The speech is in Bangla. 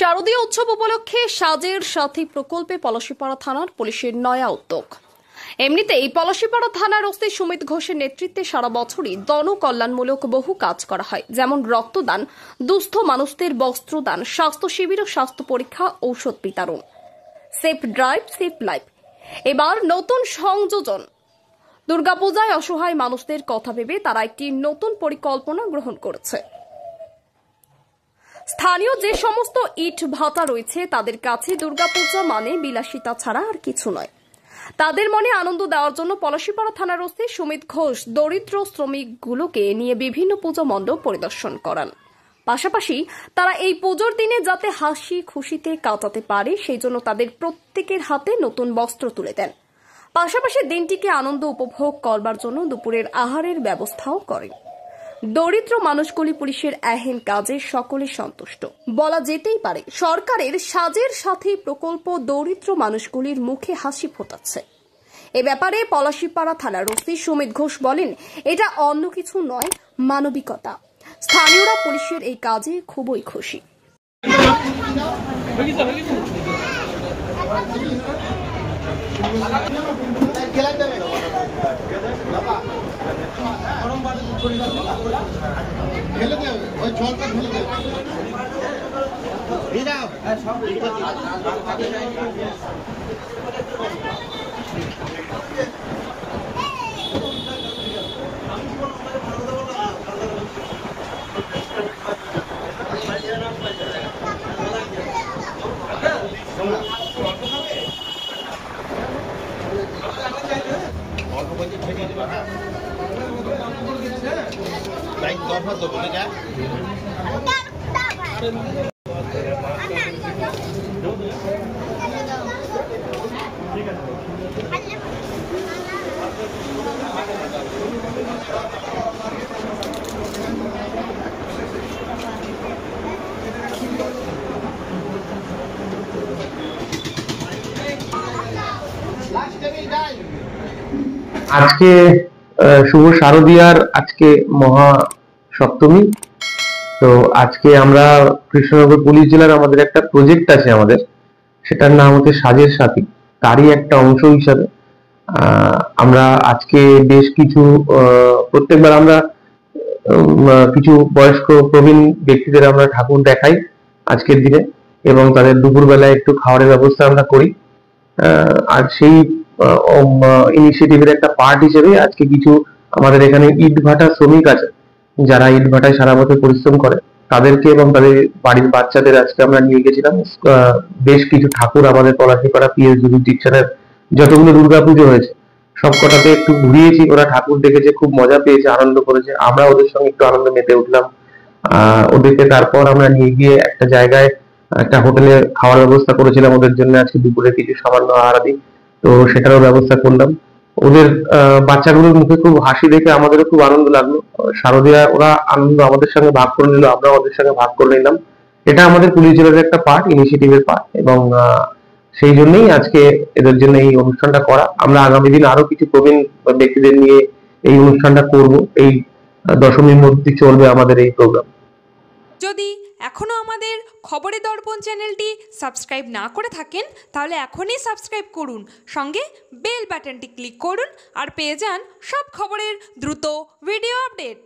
শারদীয় উৎসব উপলক্ষে সাজের সাথী প্রকল্পে পলাশীপাড়া থানার পুলিশের নয়া উদ্যোগ। এমনিতেই পলাশীপাড়া থানার ওসি সুমিত ঘোষের নেতৃত্বে সারা বছরই জনকল্যাণমূলক বহু কাজ করা হয়, যেমন রক্তদান, দুস্থ মানুষদের বস্ত্রদান, স্বাস্থ্য শিবির ও স্বাস্থ্য পরীক্ষা, ঔষধ বিতরণ। সেফ ড্রাইভ সেফ লাইফ এবার নতুন সংযোজন। দুর্গাপূজায় অসহায় মানুষদের কথা ভেবে তারা একটি নতুন পরিকল্পনা গ্রহণ করেছে। স্থানীয় যে সমস্ত ইট ভাটা রয়েছে তাদের কাছে দুর্গাপূজা মানে বিলাসিতা ছাড়া আর কিছু নয়। তাদের মনে আনন্দ দেওয়ার জন্য পলাশীপাড়া থানার ওসি সুমিত ঘোষ দরিদ্র শ্রমিকগুলোকে নিয়ে বিভিন্ন পুজো মণ্ডপ পরিদর্শন করান। পাশাপাশি তারা এই পুজোর দিনে যাতে হাসি খুশিতে কাটাতে পারে সেই জন্য তাদের প্রত্যেকের হাতে নতুন বস্ত্র তুলে দেন। পাশাপাশি দিনটিকে আনন্দ উপভোগ করবার জন্য দুপুরের আহারের ব্যবস্থাও করেন। দরিদ্র মানুষগুলি পুলিশের এহেন কাজে সকলে সন্তুষ্ট বলা যেতেই পারে। সরকারের সাজের সাথী প্রকল্প দরিদ্র মানুষগুলির মুখে হাসি ফোটাচ্ছে। এ ব্যাপারে পলাশীপাড়া থানার ওসি সুমিত ঘোষ বলেন, এটা অন্য কিছু নয়, মানবিকতা। স্থানীয়রা পুলিশের এই কাজে খুবই খুশি। আজকে শুভ শারদীয়ার আজকে মহা সপ্তমী। তো আজকে আমরা কৃষ্ণনগর পুলিশ জেলার আমাদের একটা প্রজেক্ট আছে, আমাদের সেটার নাম হচ্ছে সাজের সাথী। তারই একটা অংশ হিসাবে আমরা আজকে বেশ কিছু প্রত্যেকবার আমরা কিছু বয়স্ক প্রবীণ ব্যক্তিদের আমরা ঠাকুর দেখাই আজকের দিনে, এবং তাদের দুপুরবেলায় একটু খাবারের ব্যবস্থা আমরা করি। আর সেই ইনিশিয়েটিভের একটা পার্ট হিসেবে আজকে কিছু আমাদের এখানে ইট ভাটা শ্রমিক আছে, যারা ইট ভাটায় সারা বছর পরিশ্রম করে, তাদেরকে এবং তাদের বাড়ির বাচ্চাদের আজকে আমরা নিয়ে গেছিলাম বেশ কিছু ঠাকুর আমাদের পলাশীপাড়া পিএস জুরিডিকশনের যতগুলো দুর্গাপুজো হয়েছে সব কটাতে একটু ঘুরিয়েছি। ওরা ঠাকুর দেখেছে, খুব মজা পেয়েছে, আনন্দ করেছে, আমরা ওদের সঙ্গে একটু আনন্দ মেতে উঠলাম। ওদেরকে তারপর আমরা নিয়ে গিয়ে একটা জায়গায় একটা হোটেলে খাওয়ার ব্যবস্থা করেছিলাম ওদের জন্য আজকে দুপুরে কিছু সামান্য আহারাদি, তো সেটারও ব্যবস্থা করলাম। ওদের বাচ্চাগুলোর মুখে খুব হাসি দেখে আমাদেরও খুব আনন্দ লাগলো। শারদীয়া ওরা আনন্দ আমাদের সঙ্গে ভাগ করে নিল, আমরা ওদের সঙ্গে ভাগ করে নিলাম। এটা আমাদের পুলিশ জেলার একটা পার্ট, ইনিশিয়েটিভের পার্ট, এবং সেই জন্যই আজকে এদের জন্য এই অনুষ্ঠানটা করা। আমরা আগামী দিন আরো কিছু প্রবীণ ব্যক্তিদের নিয়ে এই অনুষ্ঠানটা করব। এই দশমীর মধ্যে চলবে আমাদের এই প্রোগ্রাম। যদি এখনও আমাদের খবরের দর্পণ চ্যানেলটি সাবস্ক্রাইব না করে থাকেন তাহলে এখনই সাবস্ক্রাইব করুন, সঙ্গে বেল বাটনটি ক্লিক করুন আর পেয়ে যান সব খবরের দ্রুত ভিডিও আপডেট।